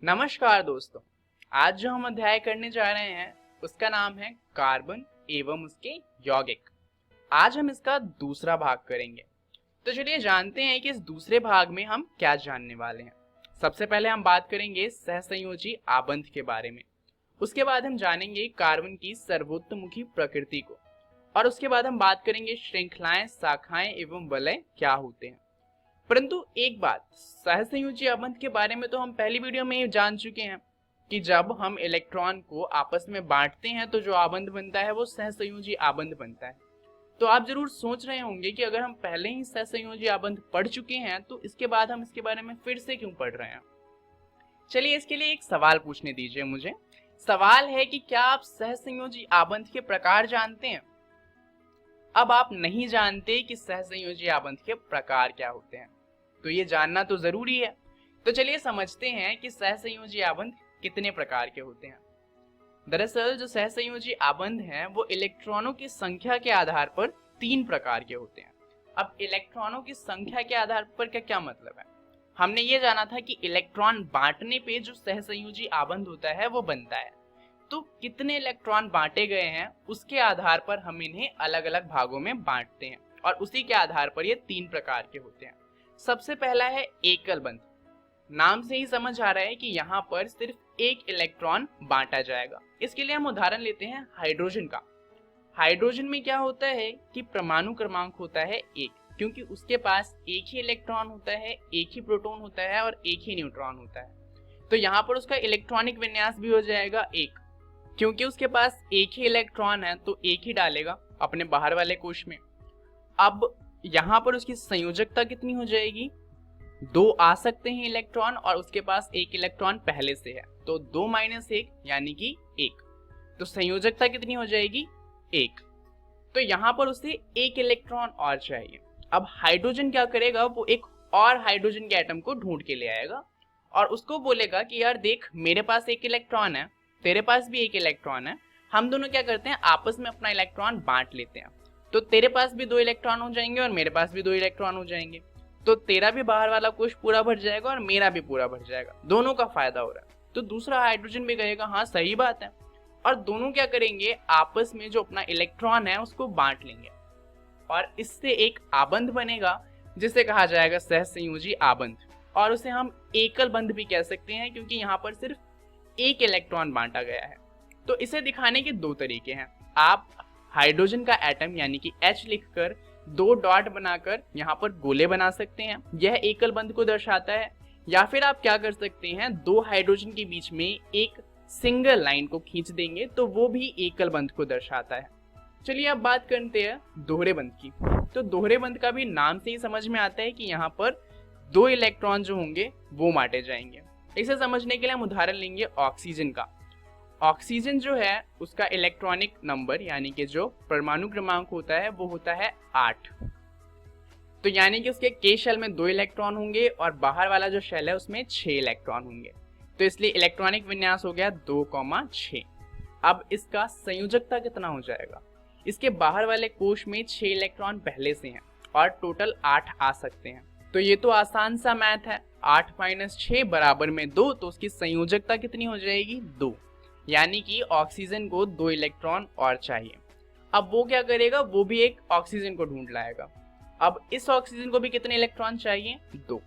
नमस्कार दोस्तों। आज जो हम अध्याय करने जा रहे हैं उसका नाम है कार्बन एवं उसके यौगिक। आज हम इसका दूसरा भाग करेंगे। तो चलिए जानते हैं कि इस दूसरे भाग में हम क्या जानने वाले हैं। सबसे पहले हम बात करेंगे सहसंयोजी आबंध के बारे में। उसके बाद हम जानेंगे कार्बन की सर्वोत्तमुखी प्रकृति को, और उसके बाद हम बात करेंगे श्रृंखलाएं, शाखाएं एवं वलय क्या होते हैं। परंतु एक बात, सहसंयोजी आबंध के बारे में तो हम पहली वीडियो में ही जान चुके हैं कि जब हम इलेक्ट्रॉन को आपस में बांटते हैं तो जो आबंध बनता है वो सहसंयोजी आबंध बनता है। तो आप जरूर सोच रहे होंगे कि अगर हम पहले ही सहसंयोजी आबंध पढ़ चुके हैं तो इसके बाद हम इसके बारे में फिर से क्यों पढ़ रहे हैं। चलिए इसके लिए एक सवाल पूछने दीजिए मुझे। सवाल है कि क्या आप सहसंयोजी आबंध के प्रकार जानते हैं। अब आप नहीं जानते कि सहसंयोजी आबंध के प्रकार क्या होते हैं, तो ये जानना तो जरूरी है। तो चलिए समझते हैं कि सहसंयोजी आबंध कितने प्रकार के होते हैं। दरअसल जो सहसंयोजी आबंध हैं वो इलेक्ट्रॉनों की संख्या के आधार पर 3 प्रकार के होते हैं। अब इलेक्ट्रॉनों की संख्या के आधार पर क्या मतलब है। हमने ये जाना था कि इलेक्ट्रॉन बांटने पे जो सहसंयोजी आबंध होता है वो बनता है। तो कितने इलेक्ट्रॉन बांटे गए हैं उसके आधार पर हम इन्हें अलग अलग भागों में बांटते हैं, और उसी के आधार पर ये 3 प्रकार के होते हैं। सबसे पहला है एकल बंध। नाम से ही समझ आ रहा है कि यहाँ पर सिर्फ एक इलेक्ट्रॉन बांटा जाएगा। इसके लिए हम उदाहरण लेते हैं हाइड्रोजन का। हाइड्रोजन में क्या होता है कि परमाणु क्रमांक होता है 1, क्योंकि उसके पास एक ही इलेक्ट्रॉन होता है, एक ही प्रोटॉन होता है और एक ही न्यूट्रॉन होता है। तो यहाँ पर उसका इलेक्ट्रॉनिक विन्यास भी हो जाएगा 1, क्योंकि उसके पास एक ही इलेक्ट्रॉन है तो एक ही डालेगा अपने बाहर वाले कोश में। अब यहाँ पर उसकी संयोजकता कितनी हो जाएगी, 2 आ सकते हैं इलेक्ट्रॉन और उसके पास एक इलेक्ट्रॉन पहले से है, तो 2 - 1 यानी कि 1। तो संयोजकता कितनी हो जाएगी, 1। तो यहाँ पर उसे एक इलेक्ट्रॉन और चाहिए। अब हाइड्रोजन क्या करेगा, वो एक और हाइड्रोजन के एटम को ढूंढ के ले आएगा और उसको बोलेगा कि यार देख, मेरे पास एक इलेक्ट्रॉन है, तेरे पास भी एक इलेक्ट्रॉन है, हम दोनों क्या करते हैं आपस में अपना इलेक्ट्रॉन बांट लेते हैं। तो तेरे पास भी 2 इलेक्ट्रॉन हो जाएंगे और मेरे पास भी 2 इलेक्ट्रॉन हो जाएंगे। तो तेरा भी बाहर वाला कोश पूरा भर जाएगा और मेरा भी पूरा भर जाएगा, दोनों का फायदा हो रहा है। तो दूसरा हाइड्रोजन भी कहेगा हाँ सही बात है, और दोनों क्या करेंगे आपस में जो अपना इलेक्ट्रॉन है उसको बांट लेंगे और इससे एक आबंध बनेगा जिसे कहा जाएगा सहसंयोजी आबंध। और उसे हम एकल बंध भी कह सकते हैं, क्योंकि यहाँ पर सिर्फ एक इलेक्ट्रॉन बांटा गया है। तो इसे दिखाने के 2 तरीके हैं। आप हाइड्रोजन का एटम यानी कि H लिखकर 2 डॉट बनाकर यहाँ पर गोले बना सकते हैं, यह एकल बंध को दर्शाता है। या फिर आप क्या कर सकते हैं, 2 हाइड्रोजन के बीच में एक सिंगल लाइन को खींच देंगे तो वो भी एकल बंध को दर्शाता है। चलिए अब बात करते हैं दोहरे बंध की। तो दोहरे बंध का भी नाम से ही समझ में आता है कि यहाँ पर 2 इलेक्ट्रॉन जो होंगे वो बांटे जाएंगे। इसे समझने के लिए हम उदाहरण लेंगे ऑक्सीजन का। ऑक्सीजन जो है उसका इलेक्ट्रॉनिक नंबर यानी कि जो परमाणु क्रमांक होता है वो होता है 8। तो यानी कि उसके के शेल में 2 इलेक्ट्रॉन होंगे और बाहर वाला जो शेल है उसमें 6 इलेक्ट्रॉन होंगे। तो इसलिए इलेक्ट्रॉनिक विन्यास हो गया 2,6। अब इसका संयोजकता कितना हो जाएगा, इसके बाहर वाले कोश में 6 इलेक्ट्रॉन पहले से हैं और टोटल 8 आ सकते हैं। तो ये तो आसान सा मैथ है, 8 - 6 बराबर में 2, तो उसकी संयोजकता कितनी हो जाएगी, 2। यानी कि ऑक्सीजन को 2 इलेक्ट्रॉन और चाहिए। अब वो क्या करेगा, वो भी एक ऑक्सीजन को ढूंढ लाएगा। अब इस ऑक्सीजन को भी कितने इलेक्ट्रॉन चाहिए, 2।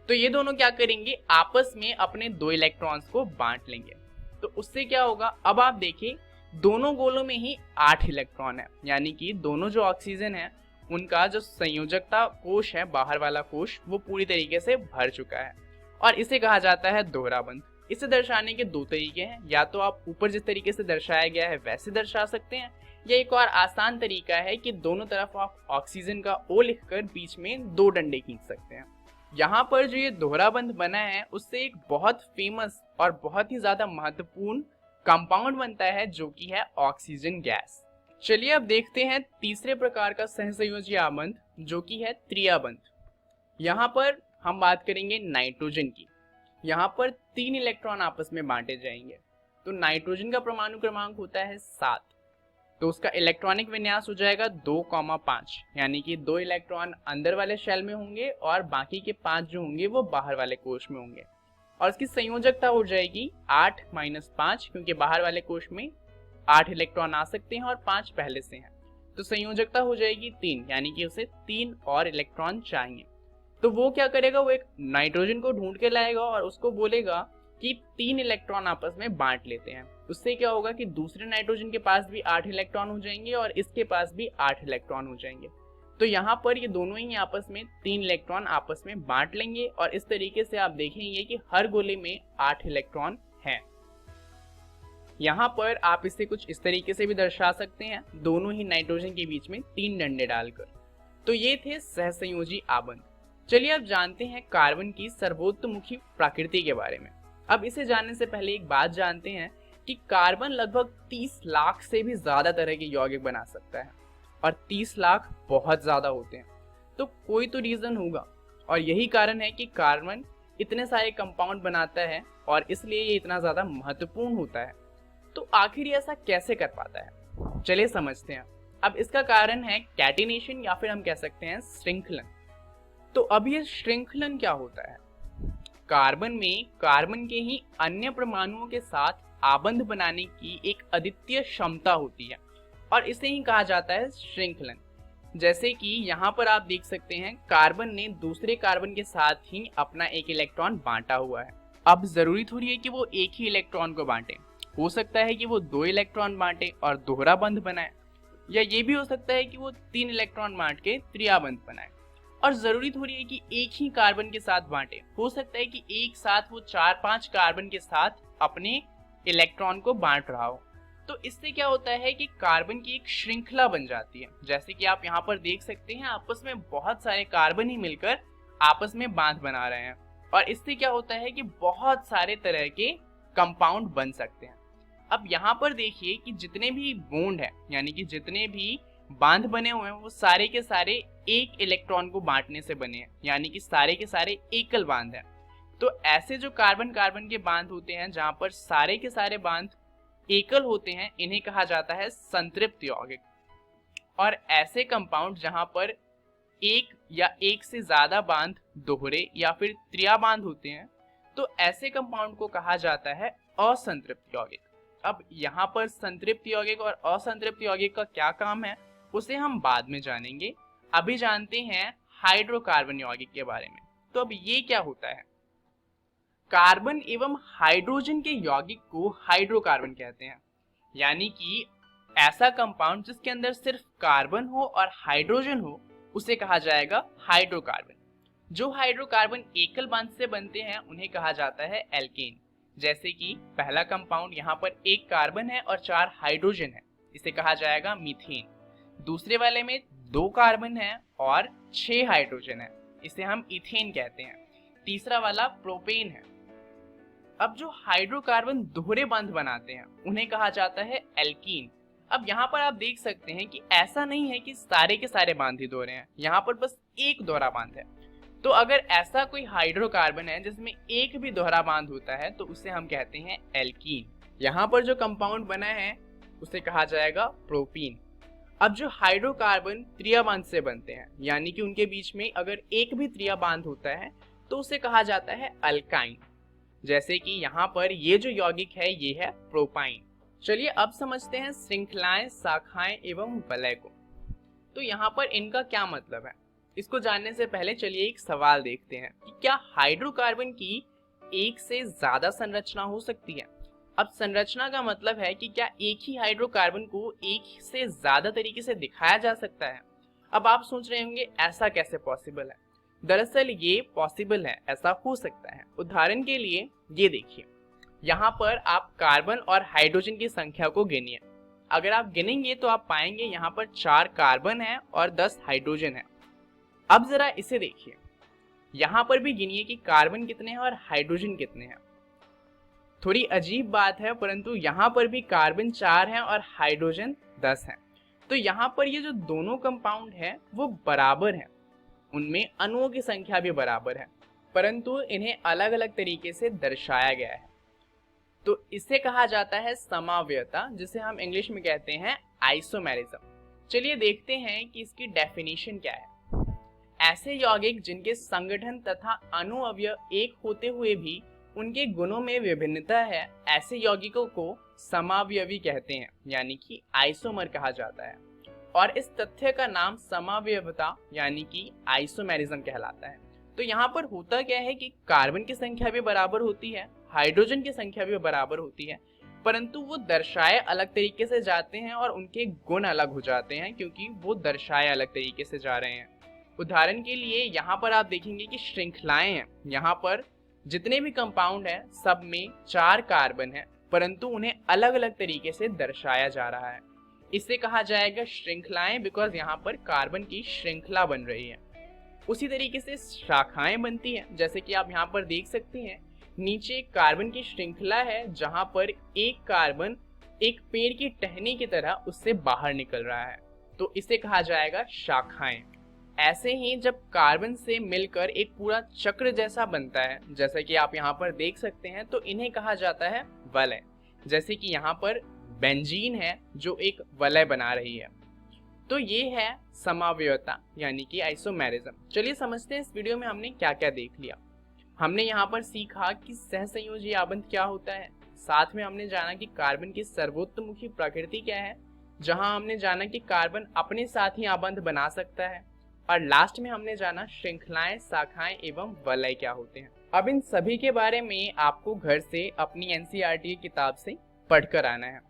तो ये दोनों क्या करेंगे आपस में अपने 2 इलेक्ट्रॉन्स को बांट लेंगे। तो उससे क्या होगा, अब आप देखिए दोनों गोलों में ही 8 इलेक्ट्रॉन है, यानी कि दोनों जो ऑक्सीजन है उनका जो संयोजकता कोश है, बाहर वाला कोश, वो पूरी तरीके से भर चुका है और इसे कहा जाता है दोहरा बंध। इसे दर्शाने के 2 तरीके हैं, या तो आप ऊपर जिस तरीके से दर्शाया गया है वैसे दर्शा सकते हैं, या एक और आसान तरीका है कि दोनों तरफ आप ऑक्सीजन का O लिखकर बीच में 2 डंडे खींच सकते हैं। यहाँ पर जो ये दोहरा बंध बना है उससे एक बहुत फेमस और बहुत ही ज्यादा महत्वपूर्ण कंपाउंड बनता है जो कि है ऑक्सीजन गैस। चलिए अब देखते हैं तीसरे प्रकार का सहसंयोजी आबंध जो कि है त्रियाबंध। यहाँ पर हम बात करेंगे नाइट्रोजन की। यहाँ पर 3 इलेक्ट्रॉन आपस में बांटे जाएंगे। तो नाइट्रोजन का परमाणु क्रमांक होता है 7, तो उसका इलेक्ट्रॉनिक विन्यास हो जाएगा 2,5, यानी कि 2 इलेक्ट्रॉन अंदर वाले शेल में होंगे और बाकी के 5 जो होंगे वो बाहर वाले कोश में होंगे। और उसकी संयोजकता हो जाएगी 8-5, क्योंकि बाहर वाले कोश में 8 इलेक्ट्रॉन आ सकते हैं और 5 पहले से हैं, तो संयोजकता हो जाएगी 3, यानी कि उसे 3 और इलेक्ट्रॉन चाहिए। तो वो क्या करेगा, वो एक नाइट्रोजन को ढूंढ के लाएगा और उसको बोलेगा कि 3 इलेक्ट्रॉन आपस में बांट लेते हैं। उससे क्या होगा कि दूसरे नाइट्रोजन के पास भी 8 इलेक्ट्रॉन हो जाएंगे और इसके पास भी 8 इलेक्ट्रॉन हो जाएंगे। तो यहाँ पर ये दोनों ही आपस में 3 इलेक्ट्रॉन आपस में बांट लेंगे और इस तरीके से आप देखेंगे कि हर गोले में 8 इलेक्ट्रॉन हैं। यहाँ पर आप इसे कुछ इस तरीके से भी दर्शा सकते हैं, दोनों ही नाइट्रोजन के बीच में 3 डंडे डालकर। तो ये थे सहसंयोजी आबंध। चलिए अब जानते हैं कार्बन की सर्वोत्तमुखी प्रकृति के बारे में। अब इसे जानने से पहले एक बात जानते हैं कि कार्बन लगभग 30 लाख से भी ज्यादा तरह के यौगिक बना सकता है और 30 लाख बहुत ज्यादा होते हैं, तो कोई तो रीजन होगा और यही कारण है कि कार्बन इतने सारे कंपाउंड बनाता है और इसलिए ये इतना ज्यादा महत्वपूर्ण होता है। तो आखिर ये ऐसा कैसे कर पाता है, चलिए समझते हैं। अब इसका कारण है कैटिनेशन या फिर हम कह सकते हैं श्रृंखलन। तो अब ये श्रृंखलन क्या होता है? कार्बन में कार्बन के ही अन्य परमाणुओं के साथ आबंध बनाने की एक अद्वितीय क्षमता होती है और इसे ही कहा जाता है श्रृंखलन। जैसे कि यहाँ पर आप देख सकते हैं कार्बन ने दूसरे कार्बन के साथ ही अपना एक इलेक्ट्रॉन बांटा हुआ है। अब जरूरी थोड़ी है कि वो एक ही इलेक्ट्रॉन को बांटे, हो सकता है कि वो 2 इलेक्ट्रॉन बांटे और दोहरा बंध बनाए, या ये भी हो सकता है कि वो 3 इलेक्ट्रॉन बांट के त्रियाबंध बनाए। और जरूरी थोड़ी है कि एक ही कार्बन के साथ बांटे, हो सकता है कि एक साथ वो 4-5 कार्बन के साथ अपने इलेक्ट्रॉन को बांट रहा हो। तो इससे क्या होता है कि कार्बन की एक श्रृंखला बन जाती है। जैसे कि आप यहाँ पर देख सकते हैं आपस में बहुत सारे कार्बन ही मिलकर आपस में बांध बना रहे हैं और इससे क्या होता है कि बहुत सारे तरह के कंपाउंड बन सकते हैं। अब यहाँ पर देखिए कि जितने भी बॉन्ड है, यानी कि जितने भी बांध बने हुए हैं, वो सारे के सारे एक इलेक्ट्रॉन को बांटने से बने हैं, यानी कि सारे के सारे एकल बांध हैं। तो ऐसे जो कार्बन कार्बन के बांध होते हैं जहां पर सारे के सारे बांध एकल होते हैं, इन्हें कहा जाता है संतृप्त यौगिक। और ऐसे कंपाउंड जहां पर एक या एक से ज्यादा बांध दोहरे या फिर त्रियाबांध होते हैं, तो ऐसे कंपाउंड को कहा जाता है असंतृप्त यौगिक। अब यहाँ पर संतृप्त यौगिक और असंतृप्त यौगिक का क्या काम है उसे हम बाद में जानेंगे। अभी जानते हैं हाइड्रोकार्बन यौगिक के बारे में। तो अब ये क्या होता है? कार्बन एवं हाइड्रोजन के यौगिक को हाइड्रोकार्बन कहते हैं, यानी कि ऐसा कंपाउंड जिसके अंदर सिर्फ कार्बन हो और हाइड्रोजन हो उसे कहा जाएगा हाइड्रोकार्बन। जो हाइड्रोकार्बन एकल बांध से बनते हैं उन्हें कहा जाता है एल्केन। जैसे कि पहला कंपाउंड यहाँ पर एक कार्बन है और 4 हाइड्रोजन है, इसे कहा जाएगा मीथेन। दूसरे वाले में 2 कार्बन है और 6 हाइड्रोजन है, इसे हम इथेन कहते हैं। तीसरा वाला प्रोपेन है। अब जो हाइड्रोकार्बन दोहरे बंध बनाते हैं उन्हें कहा जाता है एल्कीन। अब यहाँ पर आप देख सकते हैं कि ऐसा नहीं है कि सारे के सारे बांध ही दोहरे हैं, यहाँ पर बस एक दोहरा बांध है। तो अगर ऐसा कोई हाइड्रोकार्बन है जिसमें एक भी दोहरा बांध होता है तो उसे हम कहते हैं एल्कीन। यहाँ पर जो कंपाउंड बना है उसे कहा जाएगा प्रोपीन। अब जो हाइड्रोकार्बन त्रियाबांध से बनते हैं, यानी कि उनके बीच में अगर एक भी त्रियाबांध होता है तो उसे कहा जाता है अल्काइन। जैसे कि यहाँ पर ये जो यौगिक है ये है प्रोपाइन। चलिए अब समझते हैं श्रृंखलाएं, शाखाएं एवं वलय को। तो यहाँ पर इनका क्या मतलब है, इसको जानने से पहले चलिए एक सवाल देखते हैं कि क्या हाइड्रोकार्बन की एक से ज्यादा संरचना हो सकती है। अब संरचना का मतलब है कि क्या एक ही हाइड्रोकार्बन को एक से ज्यादा तरीके से दिखाया जा सकता है। अब आप सोच रहे होंगे ऐसा कैसे पॉसिबल है। दरअसल ये पॉसिबल है, ऐसा हो सकता है। उदाहरण के लिए ये देखिए, यहाँ पर आप कार्बन और हाइड्रोजन की संख्या को गिनिए। अगर आप गिनेंगे तो आप पाएंगे यहाँ पर 4 कार्बन है और 10 हाइड्रोजन है। अब जरा इसे देखिए, यहाँ पर भी गिनिए कि कार्बन कितने हैं और हाइड्रोजन कितने हैं। थोड़ी अजीब बात है, परंतु यहाँ पर भी कार्बन 4 हैं और हाइड्रोजन 10 हैं। तो यहाँ पर ये जो दोनों कंपाउंड है वो बराबर हैं, उनमें अणुओं की संख्या भी बराबर है, परंतु इन्हें अलग अलग तरीके से दर्शाया गया है। तो इसे कहा जाता है समावयवता, जिसे हम इंग्लिश में कहते हैं आइसोमेरिज्म। चलिए देखते हैं कि इसकी डेफिनेशन क्या है। ऐसे यौगिक जिनके संगठन तथा अणु अवयव एक होते हुए भी उनके गुणों में विभिन्नता है, ऐसे यौगिकों को समावयवी कहते हैं, यानी कि आइसोमर कहा जाता है। और इस तथ्य का नाम समावयवता यानी कि आइसोमेरिज्म कहलाता है। तो यहाँ पर होता क्या है कि कार्बन की संख्या भी बराबर होती है, हाइड्रोजन की संख्या भी बराबर होती है, परंतु वो दर्शाए अलग तरीके से जाते हैं और उनके गुण अलग हो जाते हैं, क्योंकि वो दर्शाए अलग तरीके से जा रहे हैं। उदाहरण के लिए यहाँ पर आप देखेंगे कि श्रृंखलाएं हैं, यहाँ पर जितने भी कंपाउंड हैं सब में 4 कार्बन है, परंतु उन्हें अलग अलग तरीके से दर्शाया जा रहा है। इसे कहा जाएगा श्रृंखलाएं, बिकॉज यहाँ पर कार्बन की श्रृंखला बन रही है। उसी तरीके से शाखाएं बनती हैं, जैसे कि आप यहाँ पर देख सकते हैं नीचे कार्बन की श्रृंखला है, जहां पर एक कार्बन एक पेड़ की टहनी की तरह उससे बाहर निकल रहा है, तो इसे कहा जाएगा शाखाएं। ऐसे ही जब कार्बन से मिलकर एक पूरा चक्र जैसा बनता है, जैसा कि आप यहाँ पर देख सकते हैं, तो इन्हें कहा जाता है वलय। जैसे कि यहाँ पर बेंजीन है जो एक वलय बना रही है। तो ये है समावयवता यानी कि आइसोमेरिज्म। चलिए समझते हैं इस वीडियो में हमने क्या क्या देख लिया। हमने यहाँ पर सीखा कि सहसंयोजी आबंध क्या होता है, साथ में हमने जाना कि कार्बन की सर्वोत्तमुखी प्रकृति क्या है, जहां हमने जाना कि कार्बन अपने साथ ही आबंध बना सकता है, और लास्ट में हमने जाना श्रृंखलाएं, शाखाएं एवं वलय क्या होते हैं। अब इन सभी के बारे में आपको घर से अपनी एनसीईआरटी की किताब से पढ़कर आना है।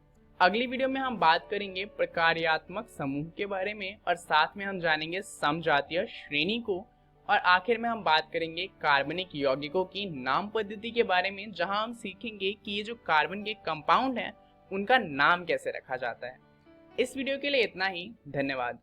अगली वीडियो में हम बात करेंगे प्रकार्यात्मक समूह के बारे में, और साथ में हम जानेंगे समजातीय श्रेणी को, और आखिर में हम बात करेंगे कार्बनिक यौगिकों की नाम पद्धति के बारे में, जहां हम सीखेंगे कि ये जो कार्बन के कंपाउंड हैं उनका नाम कैसे रखा जाता है। इस वीडियो के लिए इतना ही, धन्यवाद।